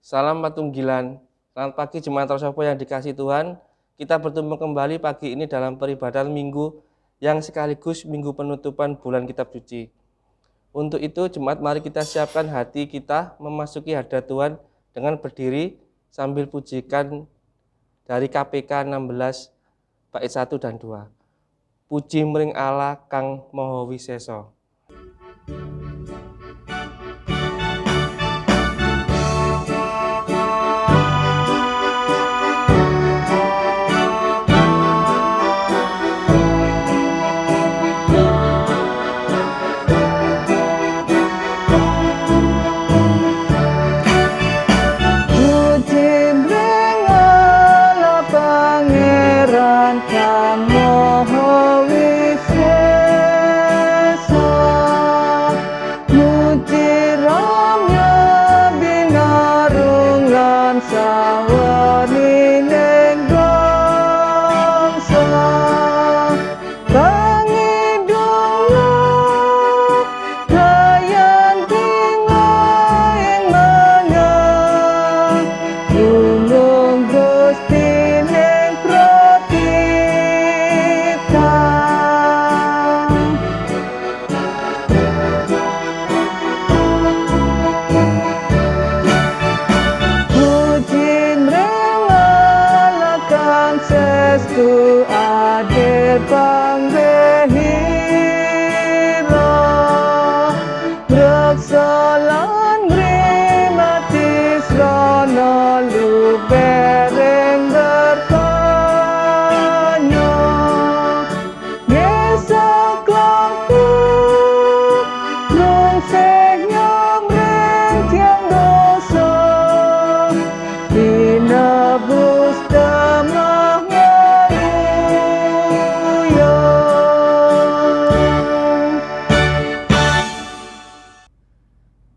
Salam Patunggilan. Selamat pagi jemaat Rosopo yang dikasihi Tuhan. Kita bertemu kembali pagi ini dalam peribadatan minggu yang sekaligus minggu penutupan bulan Kitab Suci. Untuk itu jemaat, mari kita siapkan hati kita memasuki hadirat Tuhan dengan berdiri sambil pujikan dari KPK 16 bait 1 dan 2. Puji mring Allah kang Maha Wiseso.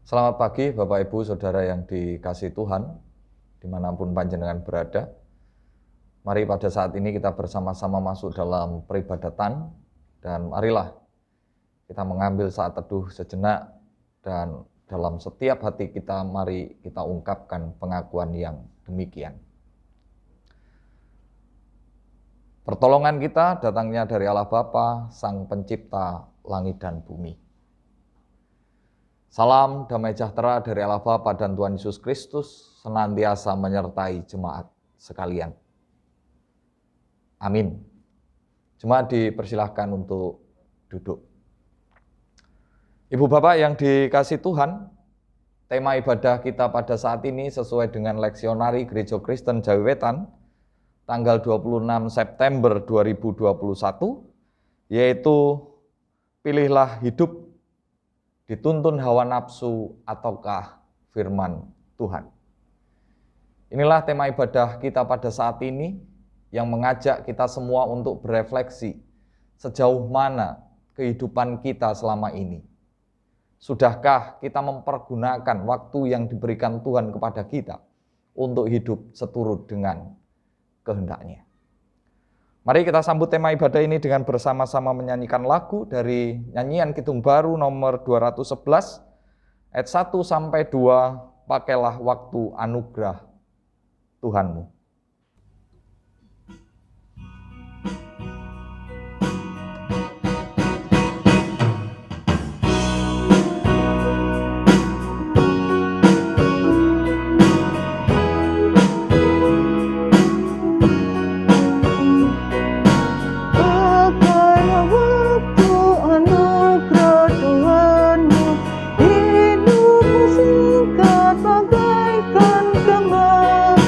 Selamat pagi Bapak Ibu Saudara yang dikasihi Tuhan, dimanapun panjenengan berada. Mari pada saat ini kita bersama-sama masuk dalam peribadatan, dan marilah kita mengambil saat teduh sejenak, dan dalam setiap hati kita mari kita ungkapkan pengakuan yang demikian. Pertolongan kita datangnya dari Allah Bapa, Sang Pencipta langit dan bumi. Salam damai sejahtera dari Allah Bapa dan Tuhan Yesus Kristus senantiasa menyertai jemaat sekalian. Amin. Jemaat dipersilahkan untuk duduk. Ibu Bapak yang dikasihi Tuhan, tema ibadah kita pada saat ini sesuai dengan leksionari Gereja Kristen Jawi Wetan tanggal 26 September 2021, yaitu pilihlah hidup dituntun hawa nafsu ataukah firman Tuhan. Inilah tema ibadah kita pada saat ini yang mengajak kita semua untuk berefleksi sejauh mana kehidupan kita selama ini. Sudahkah kita mempergunakan waktu yang diberikan Tuhan kepada kita untuk hidup seturut dengan kehendak-Nya? Mari kita sambut tema ibadah ini dengan bersama-sama menyanyikan lagu dari nyanyian Kidung Baru nomor 211, ayat 1 sampai 2, pakailah waktu anugerah Tuhanmu. Bagaikan kembang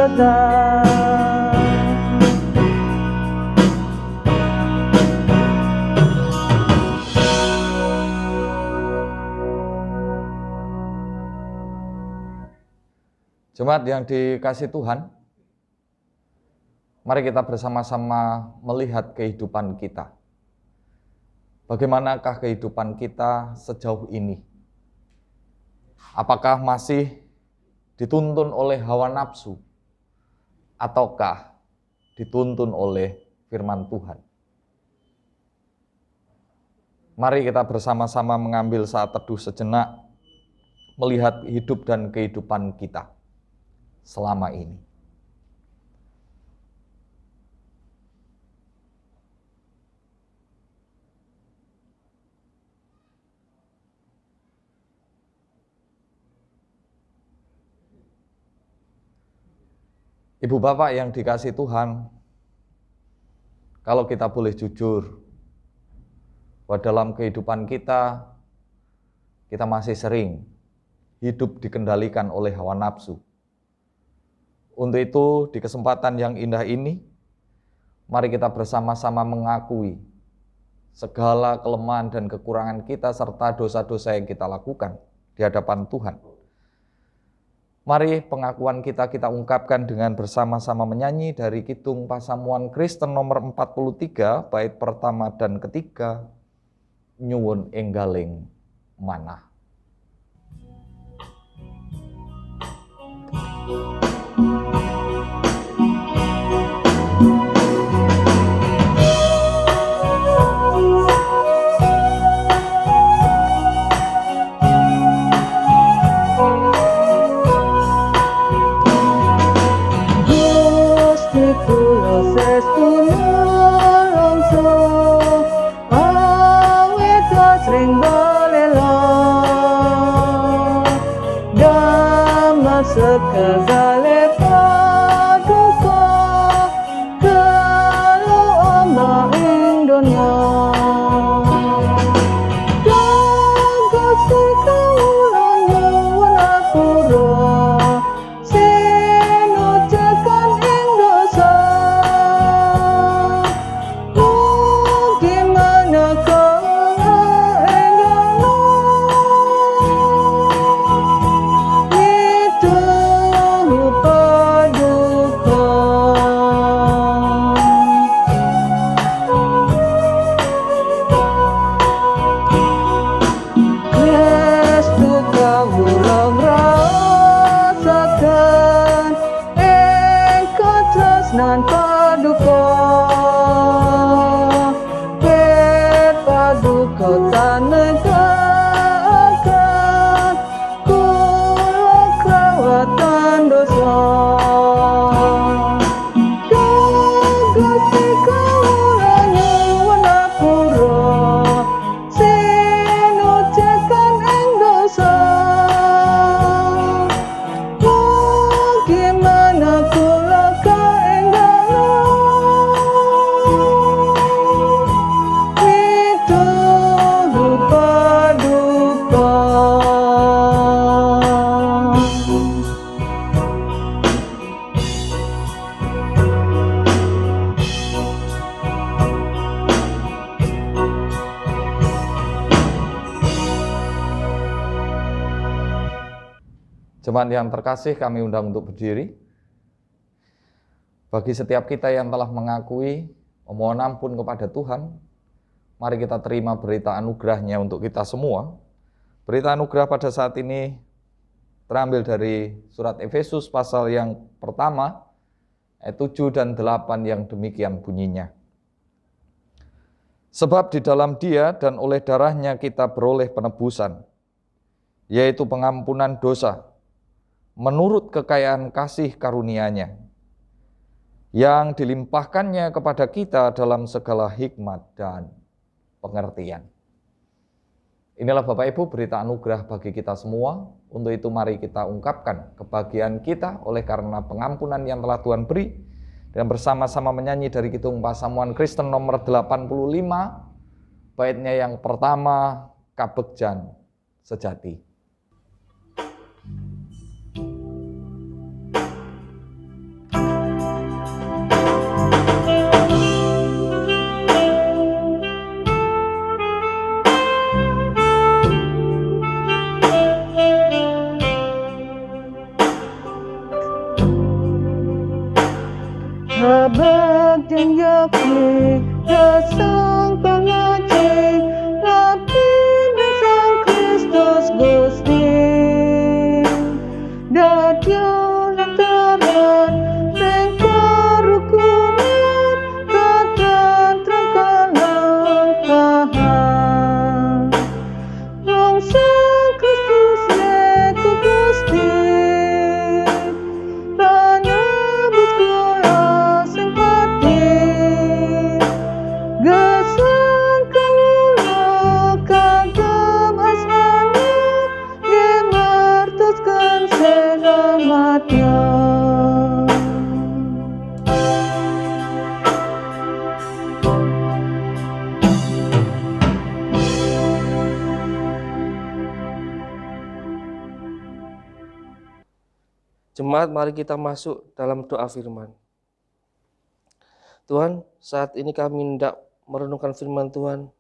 kekal. Jemaat yang dikasihi Tuhan, mari kita bersama-sama melihat kehidupan kita. Bagaimanakah kehidupan kita sejauh ini? Apakah masih dituntun oleh hawa nafsu? Ataukah dituntun oleh firman Tuhan? Mari kita bersama-sama mengambil saat teduh sejenak, melihat hidup dan kehidupan kita selama ini. Ibu bapak yang dikasihi Tuhan, kalau kita boleh jujur, bahwa dalam kehidupan kita masih sering hidup dikendalikan oleh hawa nafsu. Untuk itu, di kesempatan yang indah ini, mari kita bersama-sama mengakui segala kelemahan dan kekurangan kita serta dosa-dosa yang kita lakukan di hadapan Tuhan. Mari pengakuan kita ungkapkan dengan bersama-sama menyanyi dari Kidung Pasamuan Kristen nomor 43, bait pertama dan ketiga, Nyuwun Enggaling Manah. Sekegale paduka kalau ombak ing donya Gusti kawula nyuwun apura sinucekan ing dosa mugi maneka nan paduka paduka tanekakan kula krawatan dosa Gusti kawula nyuwun apura sinucekan ing dosa mugi maneka Jemaat yang terkasih, kami undang untuk berdiri. Bagi setiap kita yang telah mengakui, memohon ampun kepada Tuhan, mari kita terima berita anugerahnya untuk kita semua. Berita anugerah pada saat ini terambil dari surat Efesus pasal yang pertama, ayat 7 dan 8 yang demikian bunyinya. Sebab di dalam Dia dan oleh darahnya kita beroleh penebusan, yaitu pengampunan dosa, menurut kekayaan kasih karunia-Nya, yang dilimpahkannya kepada kita dalam segala hikmat dan pengertian. Inilah Bapak Ibu berita anugerah bagi kita semua. Untuk itu mari kita ungkapkan kebahagiaan kita oleh karena pengampunan yang telah Tuhan beri, dan bersama-sama menyanyi dari Kidung Pasamuan Kristen nomor 85, baitnya yang pertama, Kabegjan Sejati. Habag yang yakni dasang pengaji Nabi Sang Kristus Gusti Dadya lantaran Neng karukunan Katantram kalantahan Wong Sang Kristus Yeku Gusti Panyebut kula sing pati Gesang kula kagem asmane Ye martuskan selamatnya Jemaat, mari kita masuk dalam doa firman. Tuhan, saat ini kami hendak merenungkan firman Tuhan.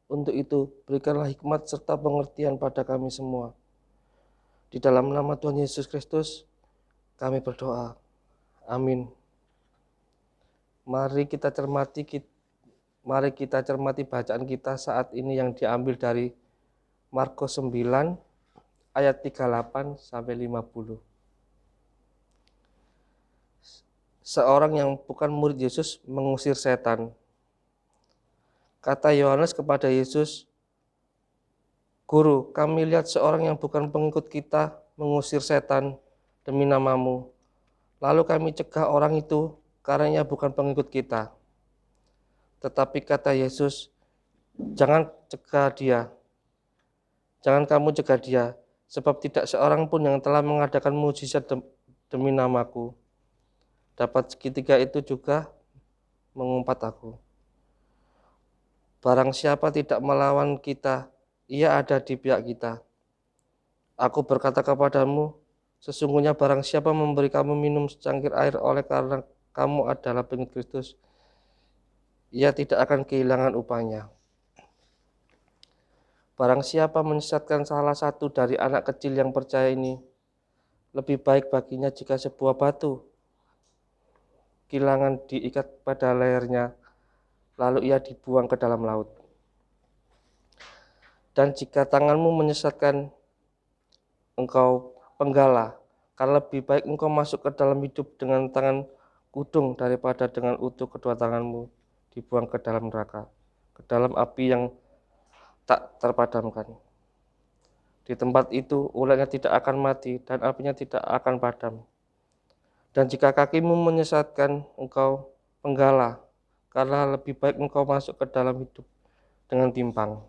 Untuk itu, berikanlah hikmat serta pengertian pada kami semua. Di dalam nama Tuhan Yesus Kristus, kami berdoa. Amin. Mari kita cermati bacaan kita saat ini yang diambil dari Markus 9 ayat 38 sampai 50. Seorang yang bukan murid Yesus mengusir setan. Kata Yohanes kepada Yesus, "Guru, kami lihat seorang yang bukan pengikut kita mengusir setan demi namamu. Lalu kami cegah orang itu karena ia bukan pengikut kita." Tetapi kata Yesus, "Jangan cegah dia. Jangan kamu cegah dia, sebab tidak seorang pun yang telah mengadakan mujizat demi namaku dapat seketika itu juga mengumpat aku. Barang siapa tidak melawan kita, ia ada di pihak kita. Aku berkata kepadamu, sesungguhnya barang siapa memberi kamu minum secangkir air oleh karena kamu adalah pengikut Kristus, ia tidak akan kehilangan upahnya. Barang siapa menyesatkan salah satu dari anak kecil yang percaya ini, lebih baik baginya jika sebuah batu kilangan diikat pada lehernya, lalu ia dibuang ke dalam laut. Dan jika tanganmu menyesatkan engkau penggalah, karena lebih baik engkau masuk ke dalam hidup dengan tangan kudung daripada dengan utuh kedua tanganmu dibuang ke dalam neraka, ke dalam api yang tak terpadamkan. Di tempat itu ulatnya tidak akan mati dan apinya tidak akan padam. Dan jika kakimu menyesatkan engkau penggalah, karena lebih baik engkau masuk ke dalam hidup dengan timpang,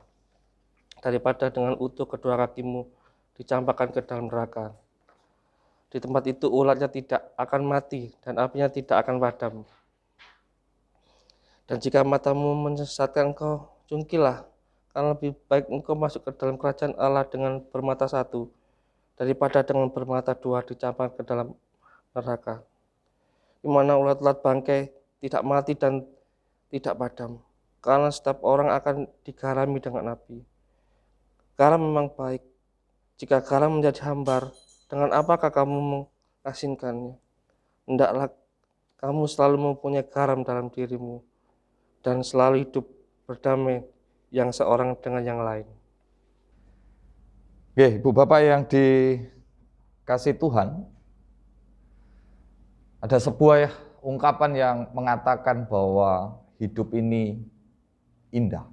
daripada dengan utuh kedua kakimu dicampakkan ke dalam neraka. Di tempat itu ulatnya tidak akan mati dan apinya tidak akan padam. Dan jika matamu menyesatkan engkau, jungkilah, karena lebih baik engkau masuk ke dalam kerajaan Allah dengan bermata satu, daripada dengan bermata dua dicampakkan ke dalam neraka, di mana ulat-ulat bangkai tidak mati dan tidak padam, karena setiap orang akan digarami dengan api. Garam memang baik, jika garam menjadi hambar, dengan apakah kamu mengasinkannya? Hendaklah kamu selalu mempunyai garam dalam dirimu, dan selalu hidup berdamai yang seorang dengan yang lain. Oke, Ibu Bapak yang dikasih Tuhan, ada sebuah ungkapan yang mengatakan bahwa hidup ini indah.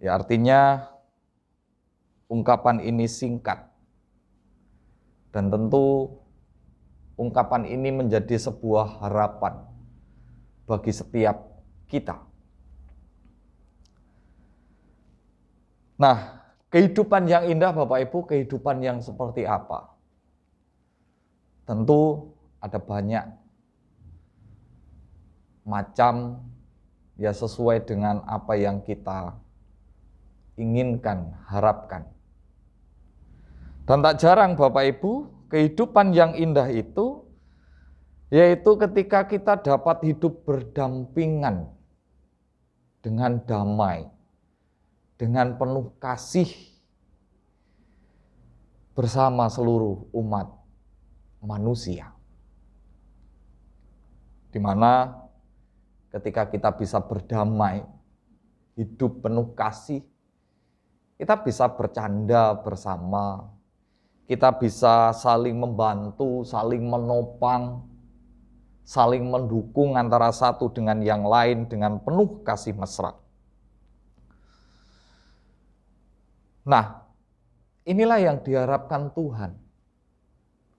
Ya, artinya ungkapan ini singkat. Dan tentu ungkapan ini menjadi sebuah harapan bagi setiap kita. Nah, kehidupan yang indah Bapak Ibu, kehidupan yang seperti apa? Tentu ada banyak macam, ya sesuai dengan apa yang kita inginkan, harapkan. Dan tak jarang Bapak Ibu, kehidupan yang indah itu yaitu ketika kita dapat hidup berdampingan dengan damai, dengan penuh kasih bersama seluruh umat manusia. di mana ketika kita bisa berdamai, hidup penuh kasih, kita bisa bercanda bersama, kita bisa saling membantu, saling menopang, saling mendukung antara satu dengan yang lain dengan penuh kasih mesra. Nah, inilah yang diharapkan Tuhan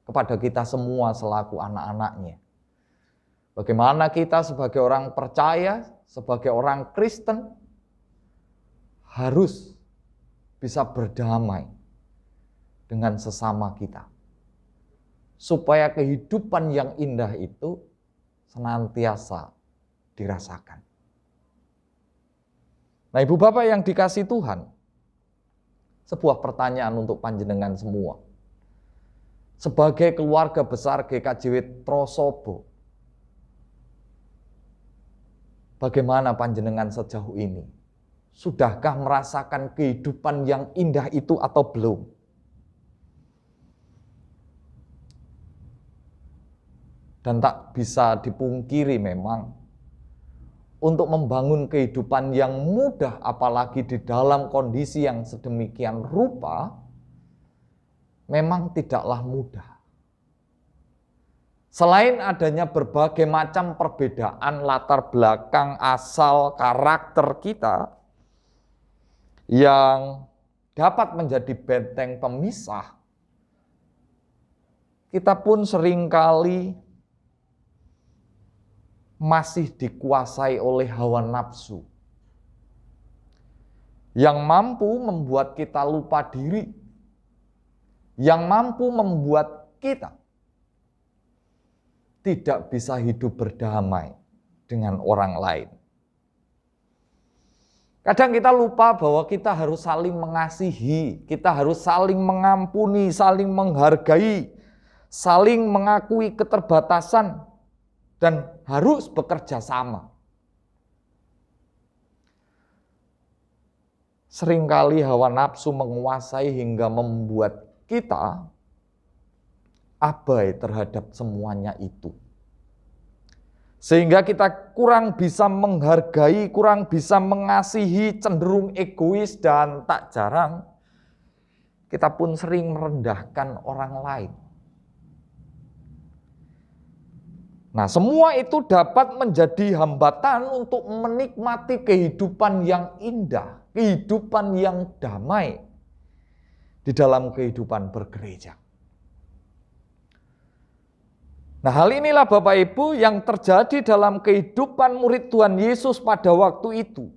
kepada kita semua selaku anak-anaknya. Bagaimana kita sebagai orang percaya, sebagai orang Kristen, harus bisa berdamai dengan sesama kita. Supaya kehidupan yang indah itu senantiasa dirasakan. Nah, Ibu Bapak yang dikasih Tuhan, sebuah pertanyaan untuk panjenengan semua. Sebagai keluarga besar GKJW Trosobo, bagaimana panjenengan sejauh ini? Sudahkah merasakan kehidupan yang indah itu atau belum? Dan tak bisa dipungkiri memang, untuk membangun kehidupan yang mudah, apalagi di dalam kondisi yang sedemikian rupa, memang tidaklah mudah. Selain adanya berbagai macam perbedaan latar belakang, asal, karakter kita, yang dapat menjadi benteng pemisah, kita pun seringkali masih dikuasai oleh hawa nafsu yang mampu membuat kita lupa diri, yang mampu membuat kita tidak bisa hidup berdamai dengan orang lain. Kadang kita lupa bahwa kita harus saling mengasihi, kita harus saling mengampuni, saling menghargai, saling mengakui keterbatasan, dan harus bekerja sama. Seringkali hawa nafsu menguasai hingga membuat kita abai terhadap semuanya itu. Sehingga kita kurang bisa menghargai, kurang bisa mengasihi, cenderung egois, dan tak jarang kita pun sering merendahkan orang lain. Nah, semua itu dapat menjadi hambatan untuk menikmati kehidupan yang indah, kehidupan yang damai di dalam kehidupan bergereja. Nah, hal inilah Bapak Ibu yang terjadi dalam kehidupan murid Tuhan Yesus pada waktu itu.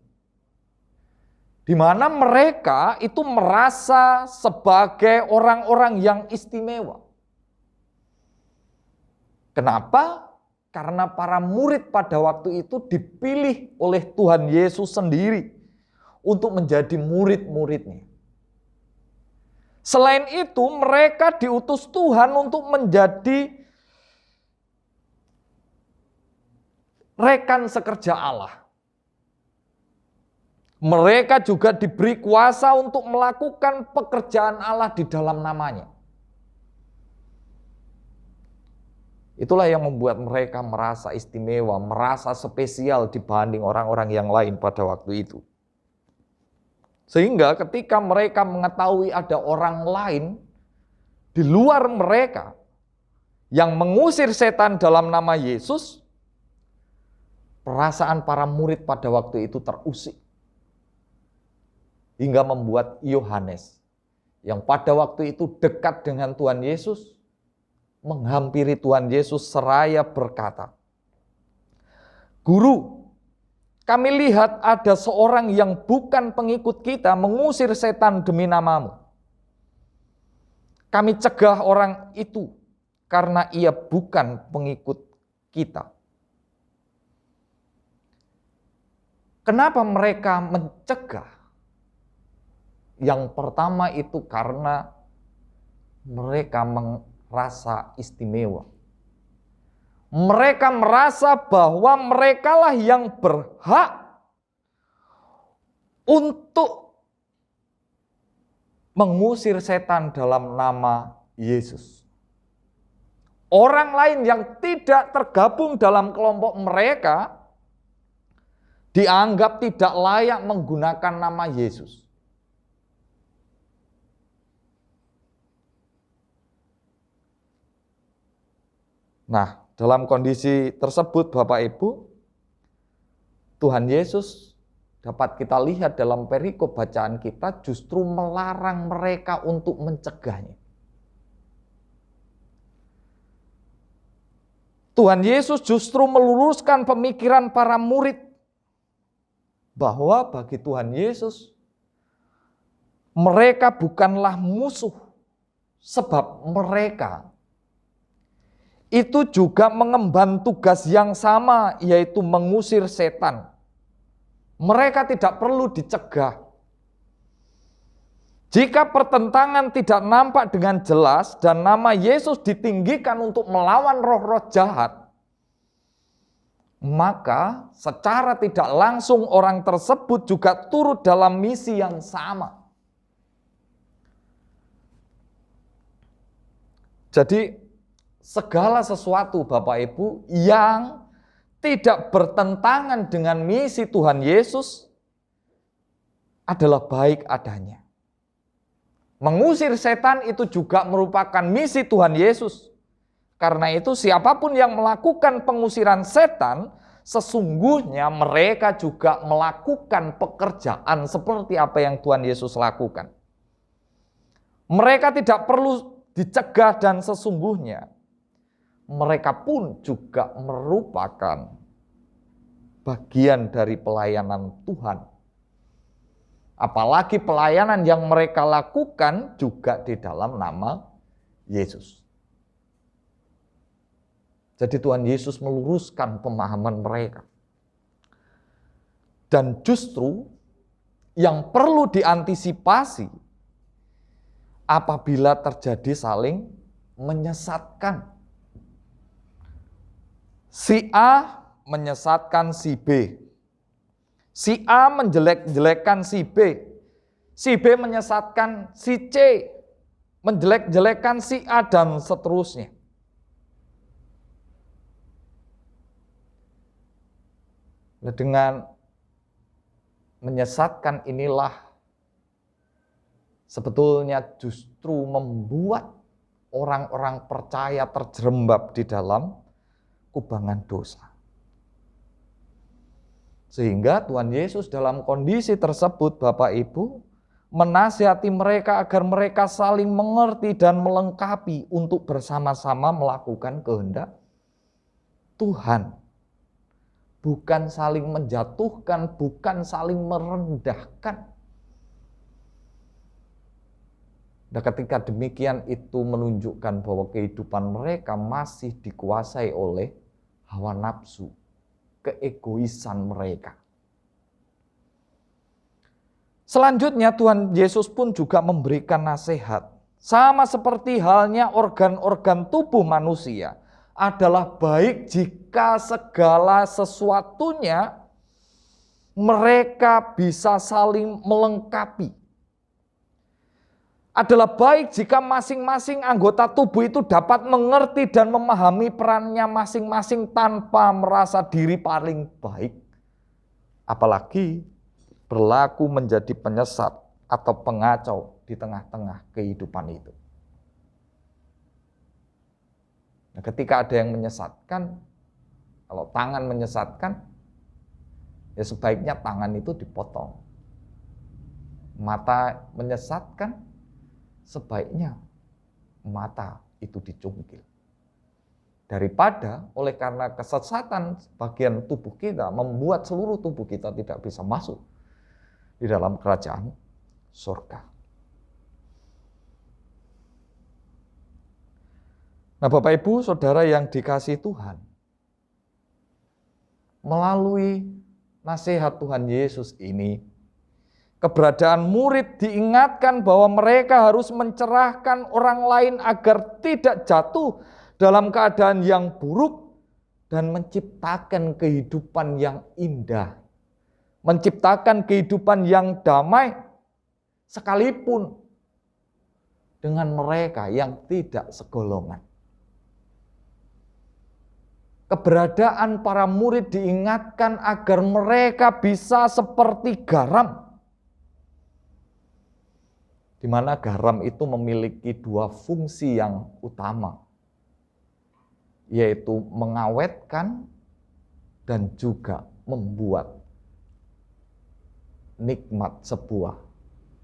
Di mana mereka itu merasa sebagai orang-orang yang istimewa. Kenapa? Karena para murid pada waktu itu dipilih oleh Tuhan Yesus sendiri untuk menjadi murid-muridnya. Selain itu, mereka diutus Tuhan untuk menjadi rekan sekerja Allah. Mereka juga diberi kuasa untuk melakukan pekerjaan Allah di dalam namanya. Itulah yang membuat mereka merasa istimewa, merasa spesial dibanding orang-orang yang lain pada waktu itu. Sehingga ketika mereka mengetahui ada orang lain di luar mereka yang mengusir setan dalam nama Yesus, perasaan para murid pada waktu itu terusik. Hingga membuat Yohanes, yang pada waktu itu dekat dengan Tuhan Yesus, menghampiri Tuhan Yesus seraya berkata, "Guru, kami lihat ada seorang yang bukan pengikut kita mengusir setan demi namamu. Kami cegah orang itu karena ia bukan pengikut kita." Kenapa mereka mencegah? Yang pertama itu karena mereka merasa istimewa. Mereka merasa bahwa merekalah yang berhak untuk mengusir setan dalam nama Yesus. orang lain yang tidak tergabung dalam kelompok mereka dianggap tidak layak menggunakan nama Yesus. Nah, dalam kondisi tersebut Bapak Ibu, Tuhan Yesus dapat kita lihat dalam perikop bacaan kita justru melarang mereka untuk mencegahnya. Tuhan Yesus justru meluruskan pemikiran para murid bahwa bagi Tuhan Yesus mereka bukanlah musuh, sebab mereka itu juga mengemban tugas yang sama, yaitu mengusir setan. Mereka tidak perlu dicegah. Jika pertentangan tidak nampak dengan jelas dan nama Yesus ditinggikan untuk melawan roh-roh jahat, maka secara tidak langsung orang tersebut juga turut dalam misi yang sama. Jadi segala sesuatu Bapak Ibu yang tidak bertentangan dengan misi Tuhan Yesus adalah baik adanya. Mengusir setan itu juga merupakan misi Tuhan Yesus. Karena itu siapapun yang melakukan pengusiran setan, sesungguhnya mereka juga melakukan pekerjaan seperti apa yang Tuhan Yesus lakukan. Mereka tidak perlu dicegah dan sesungguhnya mereka pun juga merupakan bagian dari pelayanan Tuhan. Apalagi pelayanan yang mereka lakukan juga di dalam nama Yesus. Jadi Tuhan Yesus meluruskan pemahaman mereka. Dan justru yang perlu diantisipasi apabila terjadi saling menyesatkan. Si A menyesatkan si B. Si A menjelek-jelekkan si B. Si B menyesatkan si C. Menjelek-jelekkan si A dan seterusnya. Dengan menyesatkan inilah sebetulnya justru membuat orang-orang percaya terjerembab di dalam kubangan dosa. Sehingga Tuhan Yesus dalam kondisi tersebut Bapak Ibu menasihati mereka agar mereka saling mengerti dan melengkapi untuk bersama-sama melakukan kehendak Tuhan. Bukan saling menjatuhkan, bukan saling merendahkan. Dan ketika demikian itu menunjukkan bahwa kehidupan mereka masih dikuasai oleh hawa nafsu, keegoisan mereka. Selanjutnya Tuhan Yesus pun juga memberikan nasihat. Sama seperti halnya organ-organ tubuh manusia adalah baik jika segala sesuatunya mereka bisa saling melengkapi. Adalah baik jika masing-masing anggota tubuh itu dapat mengerti dan memahami perannya masing-masing tanpa merasa diri paling baik. Apalagi berlaku menjadi penyesat atau pengacau di tengah-tengah kehidupan itu. Nah, ketika ada yang menyesatkan, kalau tangan menyesatkan, ya sebaiknya tangan itu dipotong. Mata menyesatkan, sebaiknya mata itu dicungkil. Daripada oleh karena kesesatan bagian tubuh kita membuat seluruh tubuh kita tidak bisa masuk di dalam kerajaan surga. Nah, Bapak Ibu, Saudara yang dikasihi Tuhan, melalui nasihat Tuhan Yesus ini, keberadaan murid diingatkan bahwa mereka harus mencerahkan orang lain agar tidak jatuh dalam keadaan yang buruk dan menciptakan kehidupan yang indah, menciptakan kehidupan yang damai, sekalipun dengan mereka yang tidak segolongan. keberadaan para murid diingatkan agar mereka bisa seperti garam. Di mana garam itu memiliki dua fungsi yang utama, yaitu mengawetkan dan juga membuat nikmat sebuah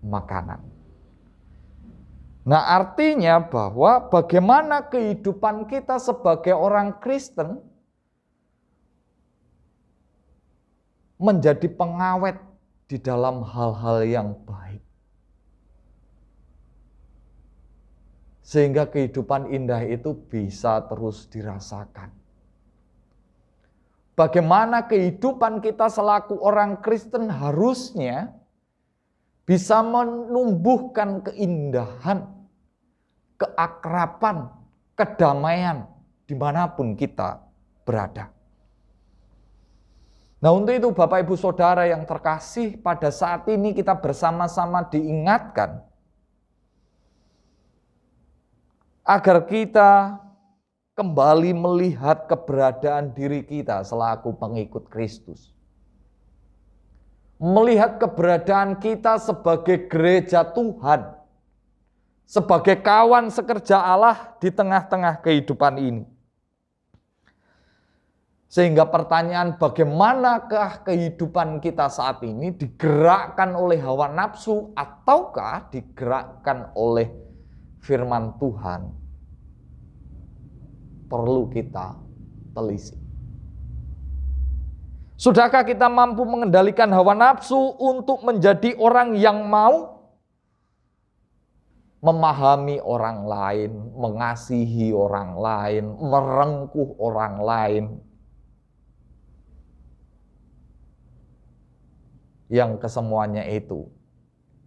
makanan. Nah, artinya bahwa bagaimana kehidupan kita sebagai orang Kristen menjadi pengawet di dalam hal-hal yang baik. Sehingga kehidupan indah itu bisa terus dirasakan. Bagaimana kehidupan kita selaku orang Kristen harusnya bisa menumbuhkan keindahan, keakraban, kedamaian dimanapun kita berada. Nah, untuk itu Bapak Ibu Saudara yang terkasih, pada saat ini kita bersama-sama diingatkan agar kita kembali melihat keberadaan diri kita selaku pengikut Kristus. Melihat keberadaan kita sebagai gereja Tuhan, sebagai kawan sekerja Allah di tengah-tengah kehidupan ini. Sehingga pertanyaan bagaimanakah kehidupan kita saat ini digerakkan oleh hawa nafsu ataukah digerakkan oleh firman Tuhan, perlu kita telisik. Sudahkah kita mampu mengendalikan hawa nafsu untuk menjadi orang yang mau memahami orang lain, mengasihi orang lain, merengkuh orang lain, yang kesemuanya itu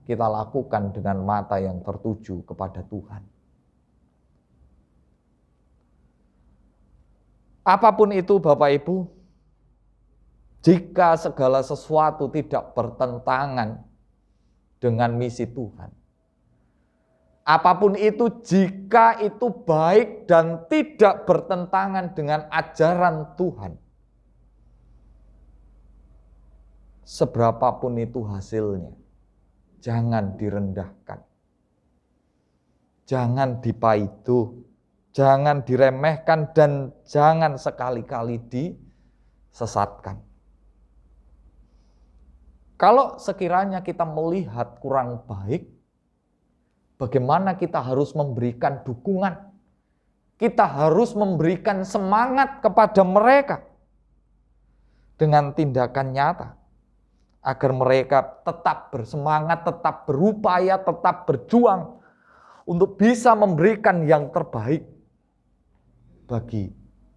kita lakukan dengan mata yang tertuju kepada Tuhan. Apapun itu Bapak Ibu, jika segala sesuatu tidak bertentangan dengan misi Tuhan, apapun itu jika itu baik dan tidak bertentangan dengan ajaran Tuhan, seberapapun itu hasilnya, jangan direndahkan, jangan dipaidu, jangan diremehkan, dan jangan sekali-kali disesatkan. Kalau sekiranya kita melihat kurang baik, bagaimana kita harus memberikan dukungan? Kita harus memberikan semangat kepada mereka dengan tindakan nyata, agar mereka tetap bersemangat, tetap berupaya, tetap berjuang untuk bisa memberikan yang terbaik bagi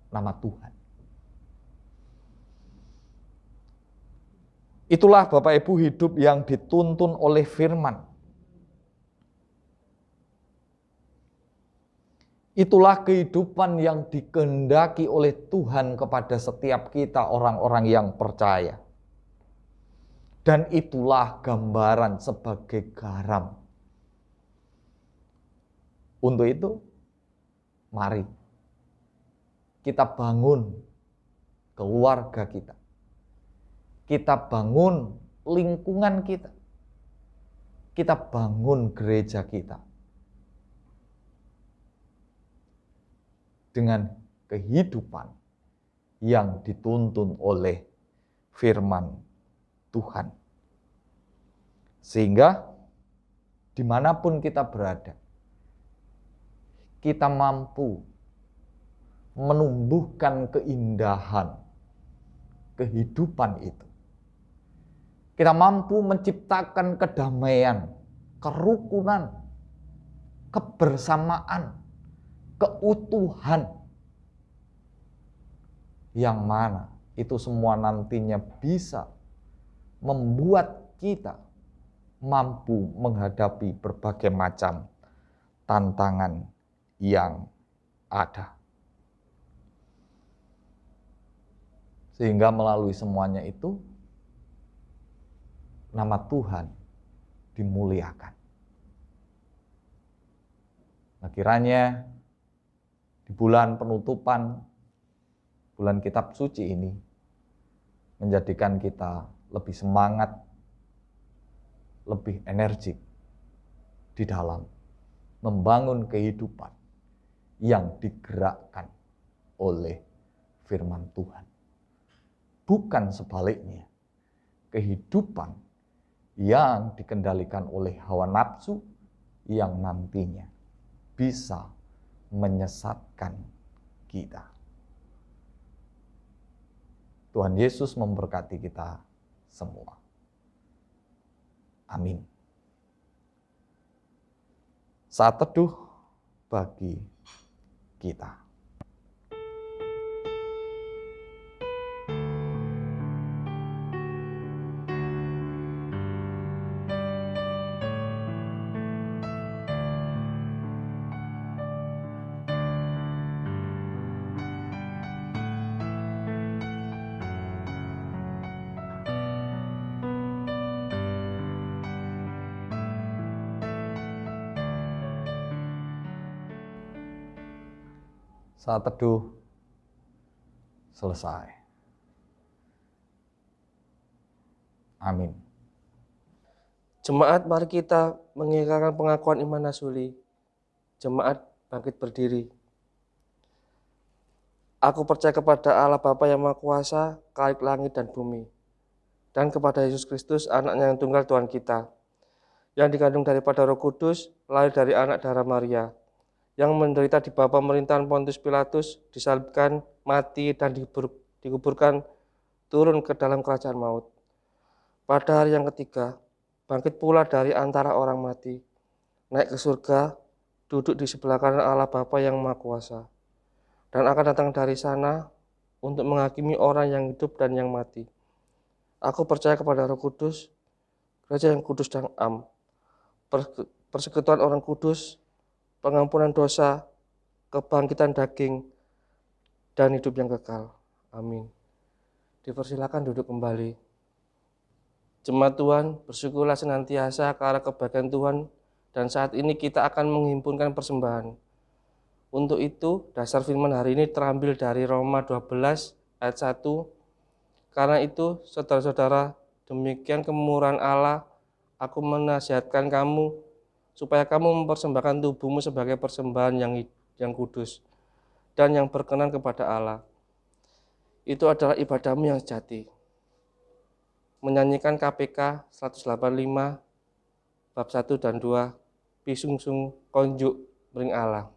nama Tuhan. Itulah Bapak Ibu hidup yang dituntun oleh firman. Itulah kehidupan yang dikehendaki oleh Tuhan kepada setiap kita orang-orang yang percaya. Dan itulah gambaran sebagai garam. Untuk itu, mari kita bangun keluarga kita. Kita bangun lingkungan kita. Kita bangun gereja kita. Dengan kehidupan yang dituntun oleh firman Tuhan. Sehingga dimanapun kita berada, kita mampu menumbuhkan keindahan kehidupan itu. Kita mampu menciptakan kedamaian, kerukunan, kebersamaan, keutuhan, yang mana itu semua nantinya bisa membuat kita mampu menghadapi berbagai macam tantangan yang ada. Sehingga melalui semuanya itu, nama Tuhan dimuliakan. Nah, kiranya di bulan penutupan bulan kitab suci ini menjadikan kita lebih semangat, lebih energik di dalam membangun kehidupan yang digerakkan oleh firman Tuhan. Bukan sebaliknya, kehidupan yang dikendalikan oleh hawa nafsu yang nantinya bisa menyesatkan kita. Tuhan Yesus memberkati kita semua. Amin. Saat teduh bagi kita. Saat teduh selesai. Amin. Jemaat, mari kita mengikrarkan pengakuan iman Nasuli. Jemaat bangkit berdiri. Aku percaya kepada Allah Bapa yang Maha Kuasa, Khalik langit dan bumi, dan kepada Yesus Kristus, anaknya yang tunggal Tuhan kita, yang dikandung daripada Roh Kudus, lahir dari anak darah Maria, yang menderita di bawah pemerintahan Pontius Pilatus, disalibkan, mati, dan dikuburkan, turun ke dalam kerajaan maut. Pada hari yang ketiga, bangkit pula dari antara orang mati, naik ke surga, duduk di sebelah kanan Allah Bapa yang Maha Kuasa, dan akan datang dari sana untuk menghakimi orang yang hidup dan yang mati. Aku percaya kepada Roh Kudus, gereja yang kudus dan am, persekutuan orang kudus, pengampunan dosa, kebangkitan daging, dan hidup yang kekal. Amin. Dipersilakan duduk kembali. Jemaat Tuhan, bersyukurlah senantiasa karena kebaikan Tuhan, dan saat ini kita akan menghimpunkan persembahan. Untuk itu, dasar firman hari ini terambil dari Roma 12 ayat 1. Karena itu, saudara-saudara, demikian kemurahan Allah, aku menasihatkan kamu, supaya kamu mempersembahkan tubuhmu sebagai persembahan yang kudus dan yang berkenan kepada Allah. Itu adalah ibadahmu yang sejati. Menyanyikan KPK 185 bab 1 dan 2, Pisungsung konjuk bering Allah.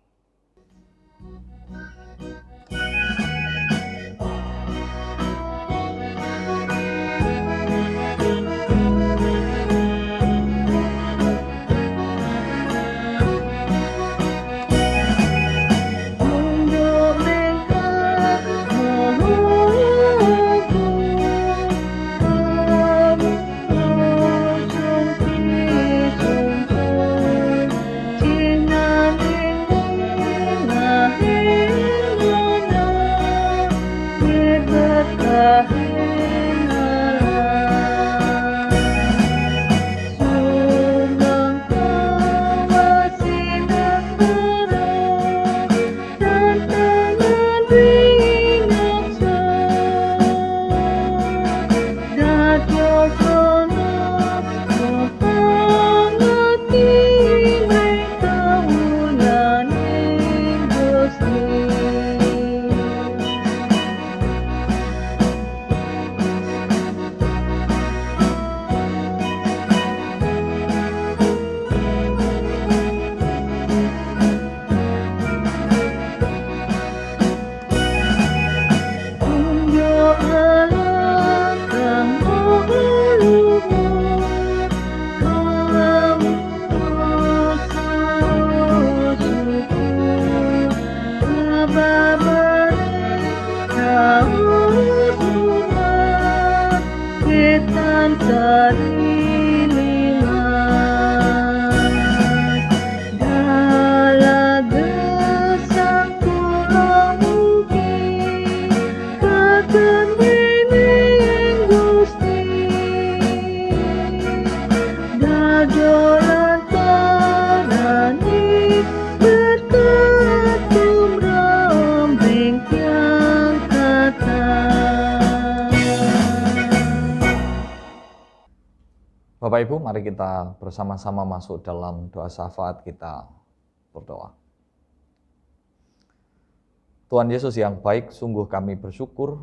Bapak Ibu, mari kita bersama-sama masuk dalam doa syafaat, kita berdoa. Tuhan Yesus yang baik, sungguh kami bersyukur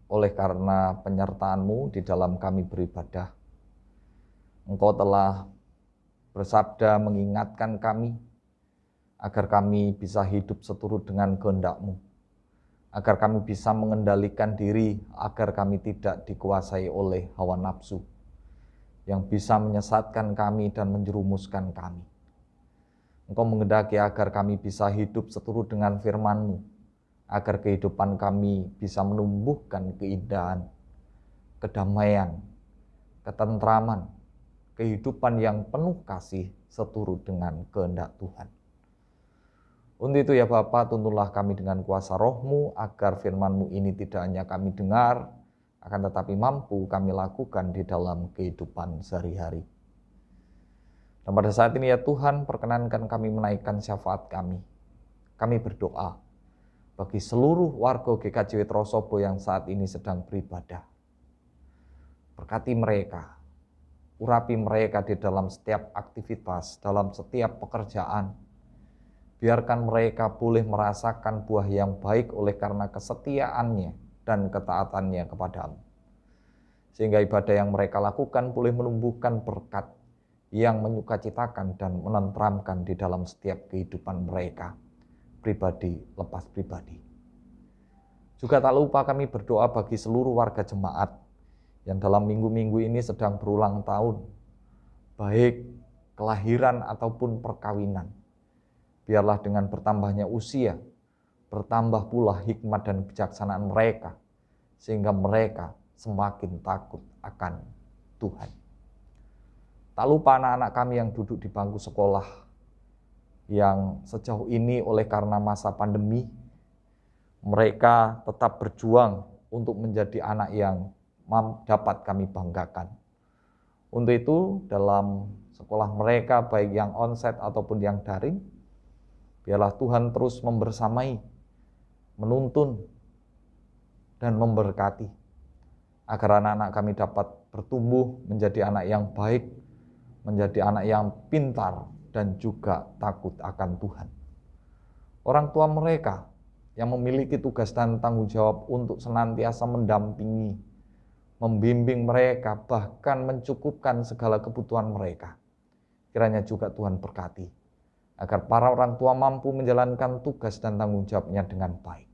oleh karena penyertaan-Mu di dalam kami beribadah. Engkau telah bersabda mengingatkan kami agar kami bisa hidup seturut dengan kehendak-Mu, agar kami bisa mengendalikan diri, agar kami tidak dikuasai oleh hawa nafsu yang bisa menyesatkan kami dan menjerumuskan kami. Engkau menghendaki agar kami bisa hidup seturut dengan firman-Mu, agar kehidupan kami bisa menumbuhkan keindahan, kedamaian, ketentraman, kehidupan yang penuh kasih seturut dengan kehendak Tuhan. Untuk itu ya Bapa, tuntunlah kami dengan kuasa Roh-Mu, agar firman-Mu ini tidak hanya kami dengar, akan tetapi mampu kami lakukan di dalam kehidupan sehari-hari. Dan pada saat ini ya Tuhan, perkenankan kami menaikkan syafaat kami. Kami berdoa bagi seluruh warga GKJ Witrosobo yang saat ini sedang beribadah. Berkati mereka, urapi mereka di dalam setiap aktivitas, dalam setiap pekerjaan. Biarkan mereka boleh merasakan buah yang baik oleh karena kesetiaannya dan ketaatannya kepadamu. Sehingga ibadah yang mereka lakukan boleh menumbuhkan berkat yang menyukacitakan dan menenteramkan di dalam setiap kehidupan mereka, pribadi lepas pribadi. Juga tak lupa kami berdoa bagi seluruh warga jemaat yang dalam minggu-minggu ini sedang berulang tahun, baik kelahiran ataupun perkawinan. Biarlah dengan bertambahnya usia, bertambah pula hikmat dan kebijaksanaan mereka, sehingga mereka semakin takut akan Tuhan. Tak lupa anak-anak kami yang duduk di bangku sekolah, yang sejauh ini oleh karena masa pandemi, mereka tetap berjuang untuk menjadi anak yang dapat kami banggakan. Untuk itu, dalam sekolah mereka, baik yang onsite ataupun yang daring, biarlah Tuhan terus membersamai, menuntun, dan memberkati, agar anak-anak kami dapat bertumbuh menjadi anak yang baik, menjadi anak yang pintar, dan juga takut akan Tuhan. Orang tua mereka yang memiliki tugas dan tanggung jawab untuk senantiasa mendampingi, membimbing mereka, bahkan mencukupkan segala kebutuhan mereka. Kiranya juga Tuhan berkati, agar para orang tua mampu menjalankan tugas dan tanggung jawabnya dengan baik.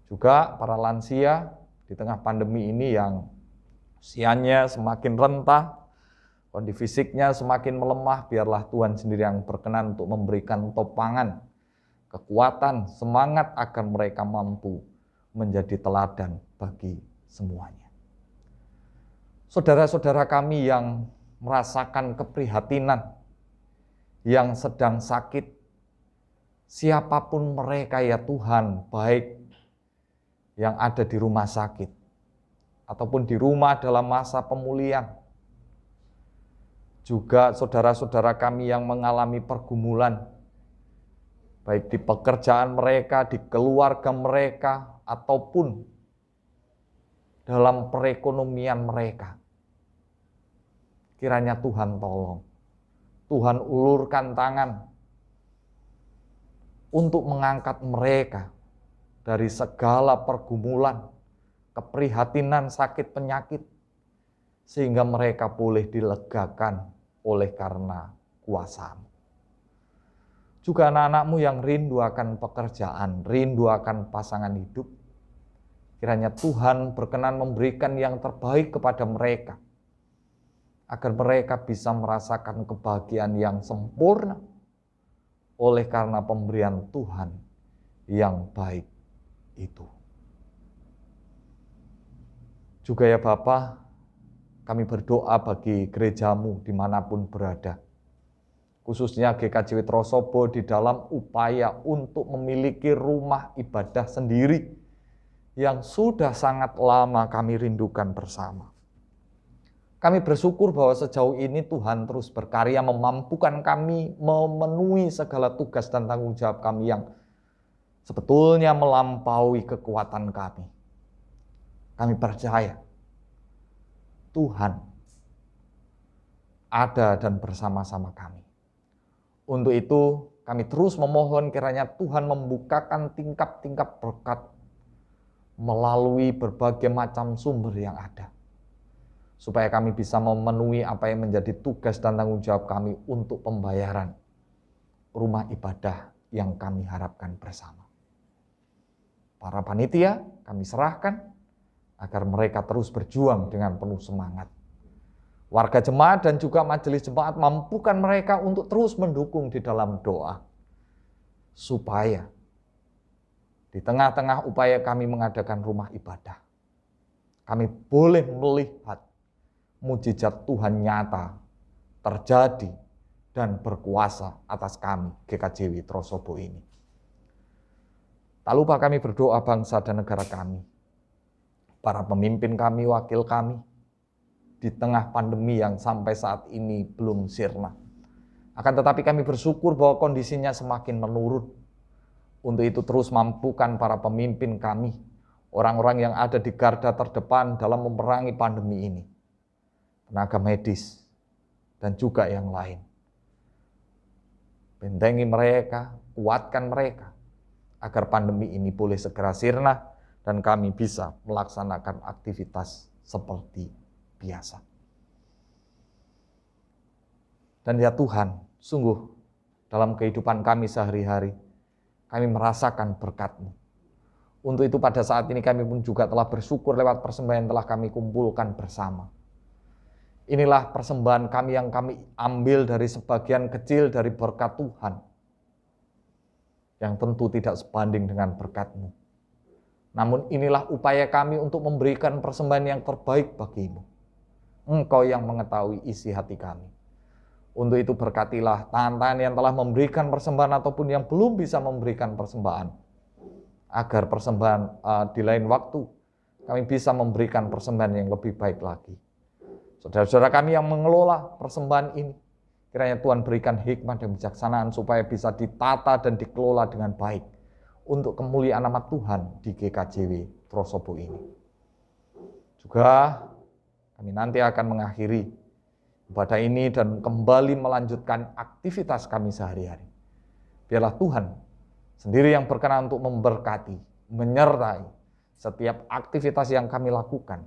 Juga para lansia di tengah pandemi ini yang usianya semakin rentah, kondisi fisiknya semakin melemah, biarlah Tuhan sendiri yang berkenan untuk memberikan topangan, kekuatan, semangat agar mereka mampu menjadi teladan bagi semuanya. Saudara-saudara kami yang merasakan keprihatinan, yang sedang sakit, siapapun mereka ya Tuhan, baik yang ada di rumah sakit ataupun di rumah dalam masa pemulihan, juga saudara-saudara kami yang mengalami pergumulan, baik di pekerjaan mereka, di keluarga mereka, ataupun dalam perekonomian mereka. Kiranya Tuhan tolong, Tuhan ulurkan tangan untuk mengangkat mereka dari segala pergumulan, keprihatinan, sakit, penyakit, sehingga mereka boleh dilegakan oleh karena kuasa-Mu. Juga anak-anak-Mu yang rindu akan pekerjaan, rindu akan pasangan hidup, kiranya Tuhan berkenan memberikan yang terbaik kepada mereka, agar mereka bisa merasakan kebahagiaan yang sempurna oleh karena pemberian Tuhan yang baik itu. Juga ya Bapa, kami berdoa bagi gereja-Mu dimanapun berada, khususnya GKJ Witrosobo di dalam upaya untuk memiliki rumah ibadah sendiri yang sudah sangat lama kami rindukan bersama. Kami bersyukur bahwa sejauh ini Tuhan terus berkarya memampukan kami memenuhi segala tugas dan tanggung jawab kami yang sebetulnya melampaui kekuatan kami. Kami percaya Tuhan ada dan bersama-sama kami. Untuk itu kami terus memohon kiranya Tuhan membukakan tingkap-tingkap berkat melalui berbagai macam sumber yang ada, supaya kami bisa memenuhi apa yang menjadi tugas dan tanggung jawab kami untuk pembayaran rumah ibadah yang kami harapkan bersama. Para panitia kami serahkan agar mereka terus berjuang dengan penuh semangat. Warga jemaat dan juga majelis jemaat mampukan mereka untuk terus mendukung di dalam doa, supaya di tengah-tengah upaya kami mengadakan rumah ibadah, kami boleh melihat mujizat Tuhan nyata terjadi dan berkuasa atas kami GKJW Trosobo ini. Tak lupa kami berdoa bangsa dan negara kami, para pemimpin kami, wakil kami, di tengah pandemi yang sampai saat ini belum sirna. Akan tetapi kami bersyukur bahwa kondisinya semakin menurun. Untuk itu terus mampukan para pemimpin kami, orang-orang yang ada di garda terdepan dalam memerangi pandemi ini, tenaga medis, dan juga yang lain. Bentengi mereka, kuatkan mereka, agar pandemi ini boleh segera sirna dan kami bisa melaksanakan aktivitas seperti biasa. Dan ya Tuhan, sungguh dalam kehidupan kami sehari-hari, kami merasakan berkat-Mu. Untuk itu pada saat ini kami pun juga telah bersyukur lewat persembahan yang telah kami kumpulkan bersama. Inilah persembahan kami yang kami ambil dari sebagian kecil dari berkat Tuhan, yang tentu tidak sebanding dengan berkat-Mu. Namun inilah upaya kami untuk memberikan persembahan yang terbaik bagi-Mu. Engkau yang mengetahui isi hati kami. Untuk itu berkatilah tangan-tangan yang telah memberikan persembahan ataupun yang belum bisa memberikan persembahan, agar persembahan di lain waktu kami bisa memberikan persembahan yang lebih baik lagi. Saudara-saudara kami yang mengelola persembahan ini, kiranya Tuhan berikan hikmat dan bijaksanaan supaya bisa ditata dan dikelola dengan baik untuk kemuliaan nama Tuhan di GKJW Trosobo ini. Juga kami nanti akan mengakhiri ibadah ini dan kembali melanjutkan aktivitas kami sehari-hari. Biarlah Tuhan sendiri yang berkenan untuk memberkati, menyertai setiap aktivitas yang kami lakukan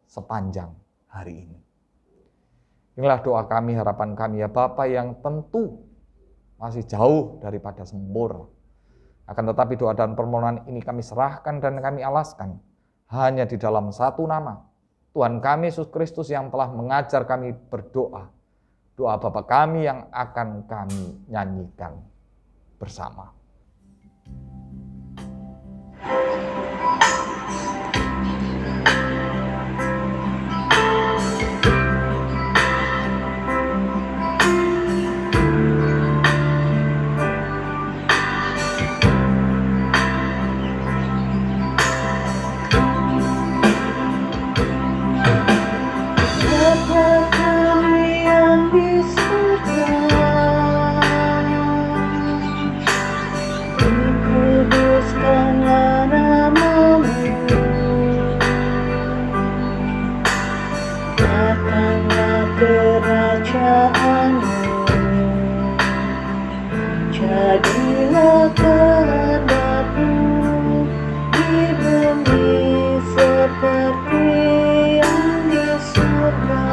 sepanjang hari ini. Inilah doa kami, harapan kami ya Bapa yang tentu masih jauh daripada sempurna. Akan tetapi doa dan permohonan ini kami serahkan dan kami alaskan hanya di dalam satu nama, Tuhan kami Yesus Kristus yang telah mengajar kami berdoa. Doa Bapa kami yang akan kami nyanyikan bersama. Jadilah kehendak-Mu di bumi seperti yang di surga.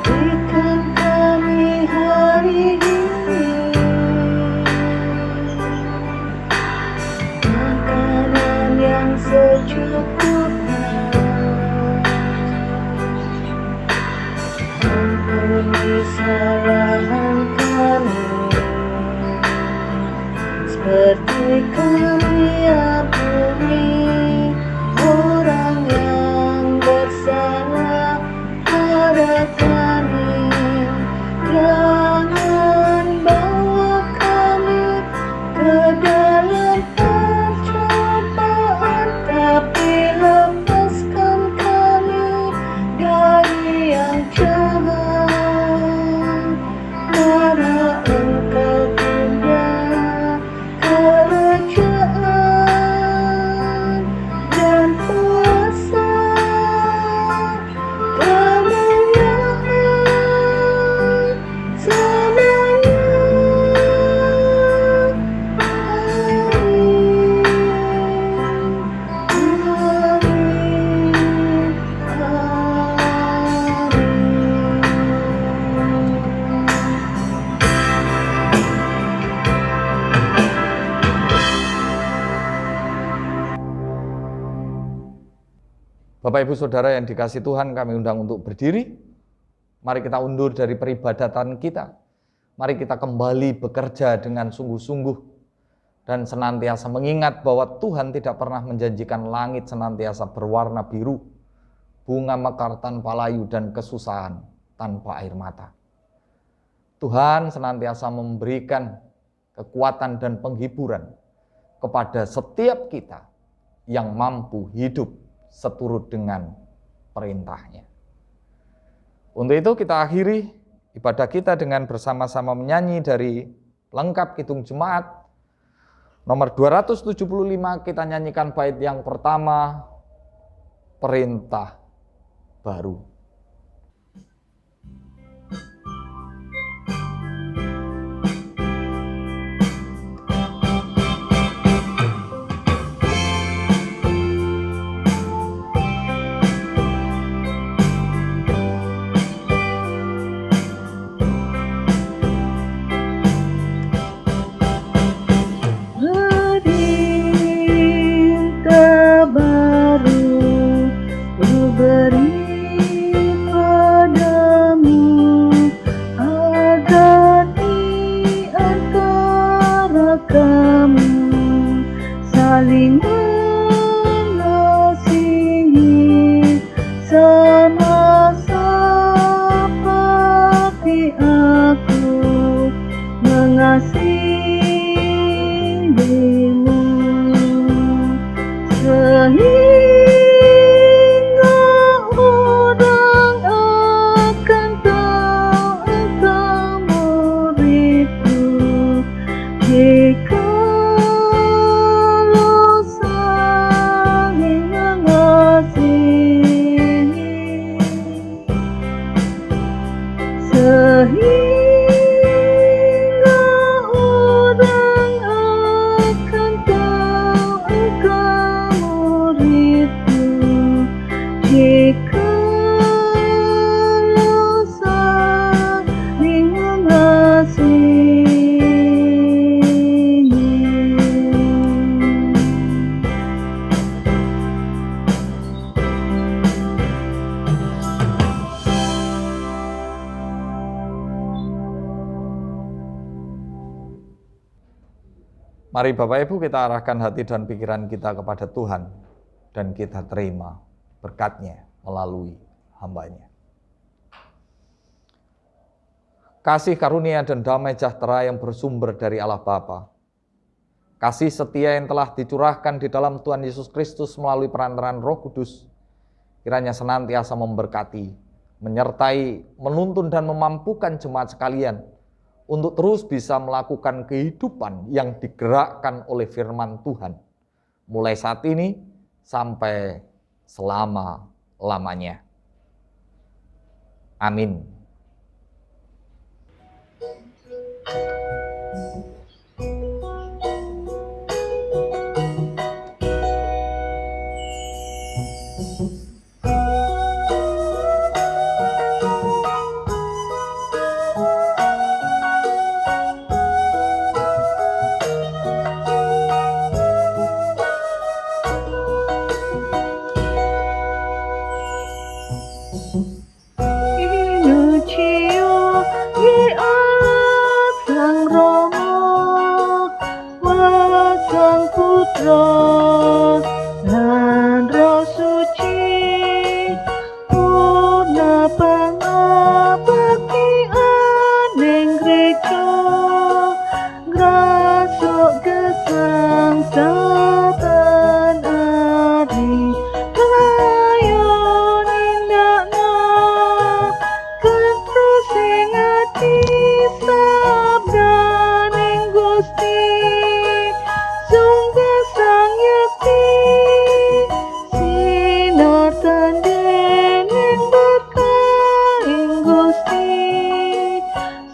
Berikan kami hari ini makanan yang secukupnya. Ampuni kesalahan kami, seperti kami ampuni orang yang bersalah pada kami. Jangan bawa kami ke dalam pencobaan, tapi lepaskan kami dari yang jahat. Karena Engkau punya kerajaan dan kuasa kemuliaan Bapak Ibu Saudara yang dikasihi Tuhan, kami undang untuk berdiri. Mari kita undur dari peribadatan kita. Mari kita kembali bekerja dengan sungguh-sungguh dan senantiasa mengingat bahwa Tuhan tidak pernah menjanjikan langit senantiasa berwarna biru, bunga mekar tanpa layu, dan kesusahan tanpa air mata. Tuhan senantiasa memberikan kekuatan dan penghiburan kepada setiap kita yang mampu hidup seturut dengan perintahnya. Untuk itu kita akhiri ibadah kita dengan bersama-sama menyanyi dari Lengkap Kidung Jemaat nomor 275. Kita nyanyikan bait yang pertama, Perintah Baru. Perintah baru ku beri padamu, agar di antara kamu saling mengasihi, sama seperti aku mengasihimu. Sehingga orang akan tahu engkau muridku, jikalau saling mengasihi. Sehingga orang akan tahu engkau muridku, jikalau saling mengasihi. Mari Bapak Ibu kita arahkan hati dan pikiran kita kepada Tuhan dan kita terima berkat-Nya melalui hamba-Nya. Kasih karunia dan damai sejahtera yang bersumber dari Allah Bapa, kasih setia yang telah dicurahkan di dalam Tuhan Yesus Kristus melalui perantaraan Roh Kudus, kiranya senantiasa memberkati, menyertai, menuntun dan memampukan jemaat sekalian untuk terus bisa melakukan kehidupan yang digerakkan oleh firman Tuhan, mulai saat ini sampai selama-lamanya. Amin. Inucio di Sang Rama wa Sang Putra dan Roh Suci, purna pangabakti aning gereja, grasuk gesang saben ari, layon indakna kanthi sing ati sabdaning Gusti, sungguh sang yakti sinar tandhening berkahing Gusti,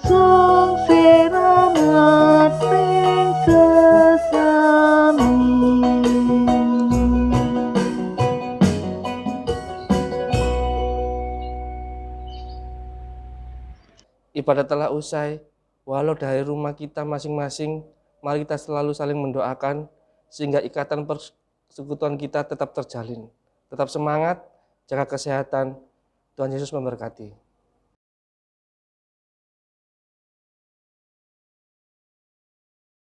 sung siramat ping sesami. Ibadah telah usai, walau dari rumah kita masing-masing, mari kita selalu saling mendoakan, sehingga ikatan persekutuan kita tetap terjalin. Tetap semangat, jaga kesehatan. Tuhan Yesus memberkati.